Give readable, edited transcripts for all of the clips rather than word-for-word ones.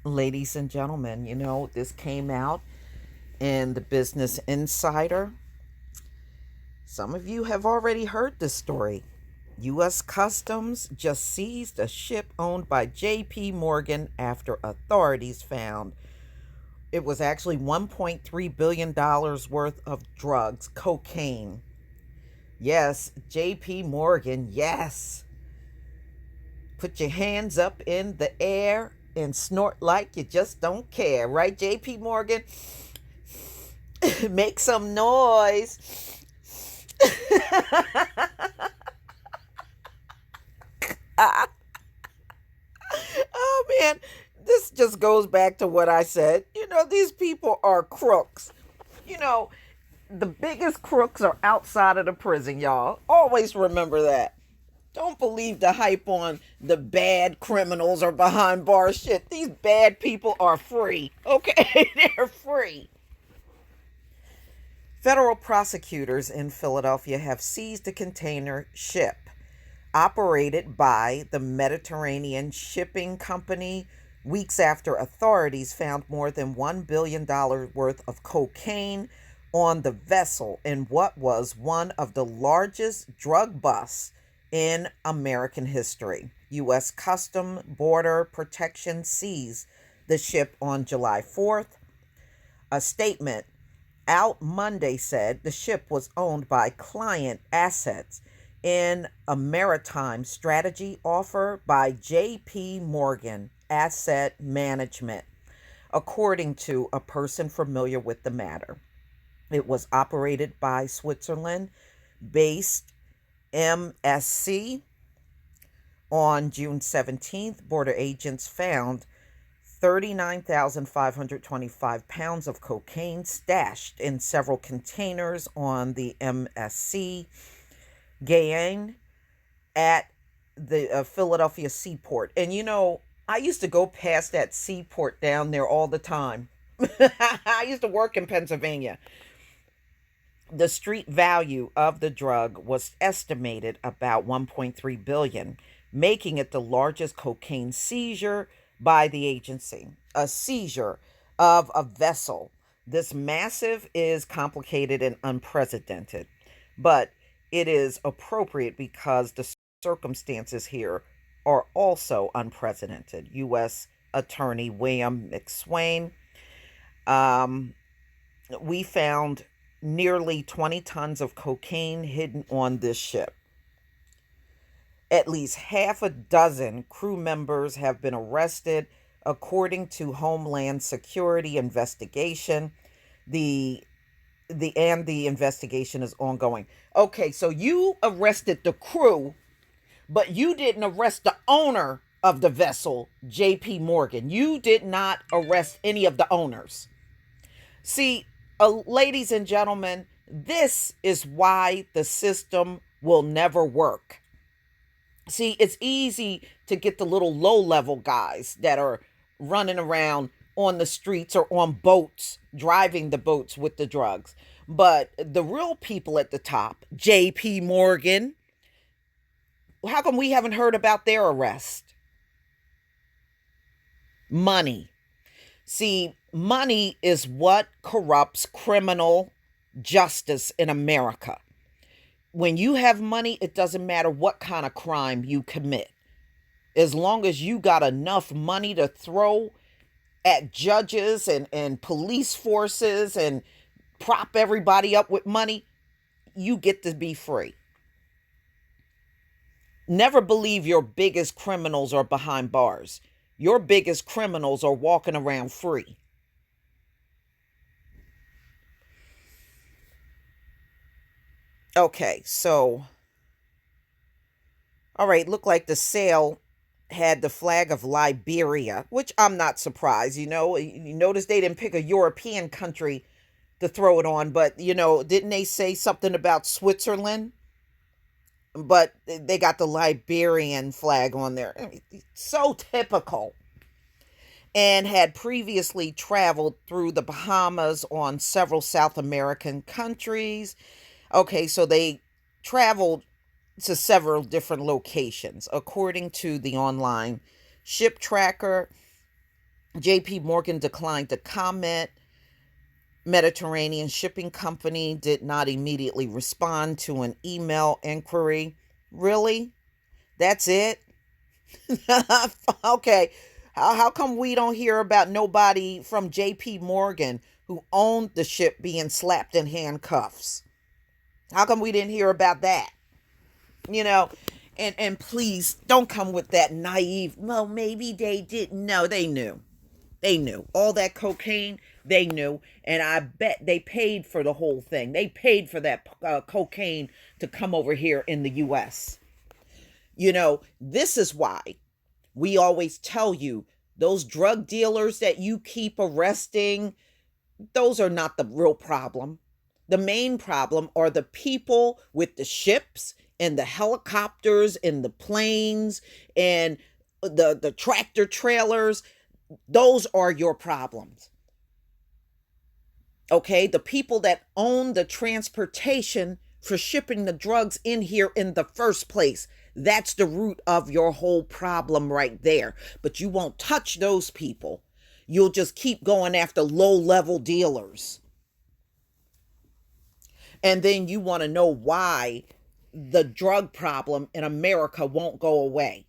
Ladies and gentlemen, this came out in the Business Insider. Some of you have already heard this story. U.S. Customs just seized a ship owned by J.P. Morgan after authorities found it was actually $1.3 billion worth of drugs, cocaine. Yes, J.P. Morgan, yes. Put your hands up in the air and snort like you just don't care, right, J.P. Morgan? Make some noise. Oh man, this just goes back to what I said. These people are crooks. You know, the biggest crooks are outside of the prison, y'all. Always remember that. Don't believe the hype on the bad criminals or behind bars shit. These bad people are free. Okay? They're free. Federal prosecutors in Philadelphia have seized a container ship operated by the Mediterranean Shipping Company weeks after authorities found more than $1 billion worth of cocaine on the vessel in what was one of the largest drug busts in American history. U.S. Customs Border Protection seized the ship on July 4th. A statement out Monday said the ship was owned by Client Assets in a maritime strategy offer by J.P. Morgan Asset Management, according to a person familiar with the matter. It was operated by Switzerland based MSC. On June 17th, border agents found 39,525 pounds of cocaine stashed in several containers on the MSC Guyane at the Philadelphia seaport. And I used to go past that seaport down there all the time. I used to work in Pennsylvania. The street value of the drug was estimated about 1.3 billion, making it the largest cocaine seizure by the agency. A seizure of a vessel this massive is complicated and unprecedented, but it is appropriate because the circumstances here are also unprecedented. U.S. Attorney William McSwain, um, we found nearly 20 tons of cocaine hidden on this ship. At least half a dozen crew members have been arrested, according to Homeland Security investigation. The the investigation is ongoing. Okay, so you arrested the crew, but you didn't arrest the owner of the vessel, J.P. Morgan. You did not arrest any of the owners. See, ladies and gentlemen, this is why the system will never work. See, it's easy to get the little low level guys that are running around on the streets or on boats, driving the boats with the drugs. But the real people at the top, J.P. Morgan, how come we haven't heard about their arrest? Money. See, money is what corrupts criminal justice in America. When you have money, it doesn't matter what kind of crime you commit. As long as you got enough money to throw at judges and police forces and prop everybody up with money, you get to be free. Never believe your biggest criminals are behind bars. Your biggest criminals are walking around free. Okay, so, all right, looked like the sale had the flag of Liberia, which I'm not surprised. You notice they didn't pick a European country to throw it on, but didn't they say something about Switzerland? But they got the Liberian flag on there. I mean, so typical. And had previously traveled through the Bahamas on several South American countries. Okay, so they traveled to several different locations, according to the online ship tracker. JP Morgan declined to comment. Mediterranean Shipping Company did not immediately respond to an email inquiry. Really? That's it? Okay. How come we don't hear about nobody from JP Morgan who owned the ship being slapped in handcuffs? How come we didn't hear about that? You know, and please don't come with that naive, well, maybe they didn't know. They knew. They knew. All that cocaine, they knew. And I bet they paid for the whole thing. They paid for that cocaine to come over here in the U.S. This is why we always tell you those drug dealers that you keep arresting, those are not the real problem. The main problem are the people with the ships and the helicopters and the planes and the tractor trailers. Those are your problems. Okay? The people that own the transportation for shipping the drugs in here in the first place. That's the root of your whole problem right there. But you won't touch those people. You'll just keep going after low-level dealers. And then you want to know why the drug problem in America won't go away.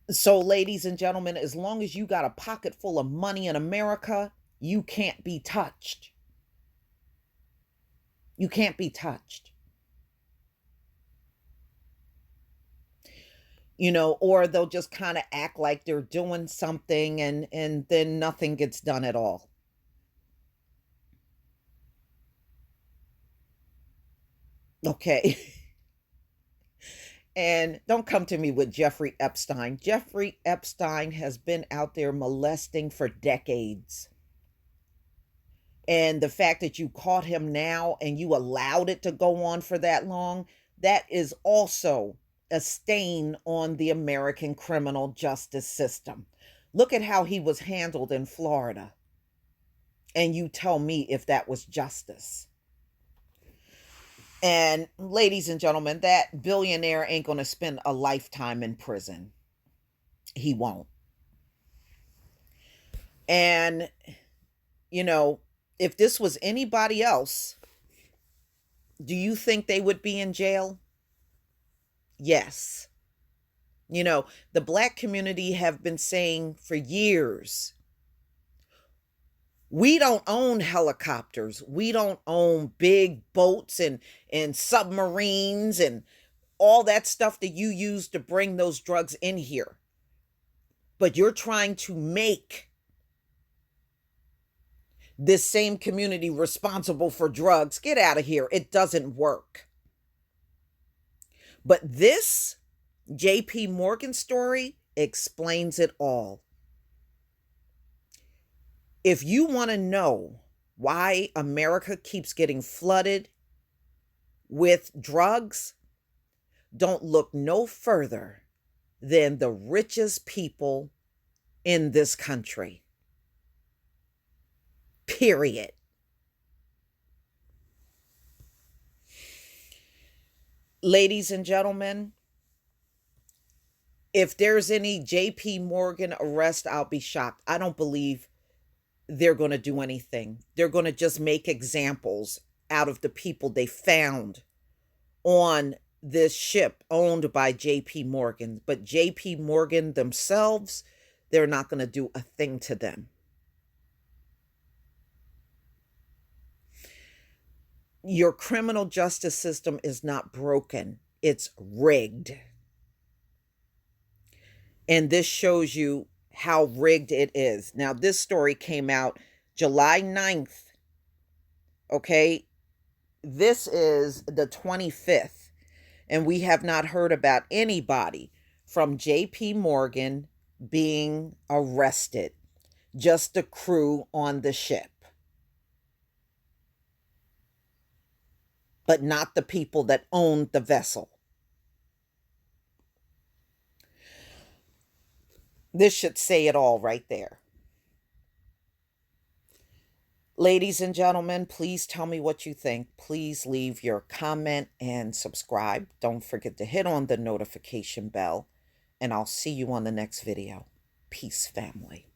So, ladies and gentlemen, as long as you got a pocket full of money in America, you can't be touched. You can't be touched. Or they'll just kind of act like they're doing something and then nothing gets done at all. Okay. And don't come to me with Jeffrey Epstein. Jeffrey Epstein has been out there molesting for decades. And the fact that you caught him now and you allowed it to go on for that long, that is also a stain on the American criminal justice system. Look at how he was handled in Florida. And you tell me if that was justice. And ladies and gentlemen, that billionaire ain't going to spend a lifetime in prison. He won't. And, if this was anybody else, do you think they would be in jail? Yes. The black community have been saying for years, we don't own helicopters. We don't own big boats and submarines and all that stuff that you use to bring those drugs in here. But you're trying to make this same community responsible for drugs. Get out of here. It doesn't work. But this JP Morgan story explains it all. If you want to know why America keeps getting flooded with drugs, don't look no further than the richest people in this country. Period. Ladies and gentlemen, if there's any JP Morgan arrest, I'll be shocked. I don't believe they're going to do anything. They're going to just make examples out of the people they found on this ship owned by JP Morgan. But JP Morgan themselves, they're not going to do a thing to them. Your criminal justice system is not broken. It's rigged. And this shows you how rigged it is. Now, this story came out July 9th. Okay. This is the 25th. And we have not heard about anybody from JP Morgan being arrested. Just the crew on the ship. But not the people that owned the vessel. This should say it all right there. Ladies and gentlemen, please tell me what you think. Please leave your comment and subscribe. Don't forget to hit on the notification bell, and I'll see you on the next video. Peace, family.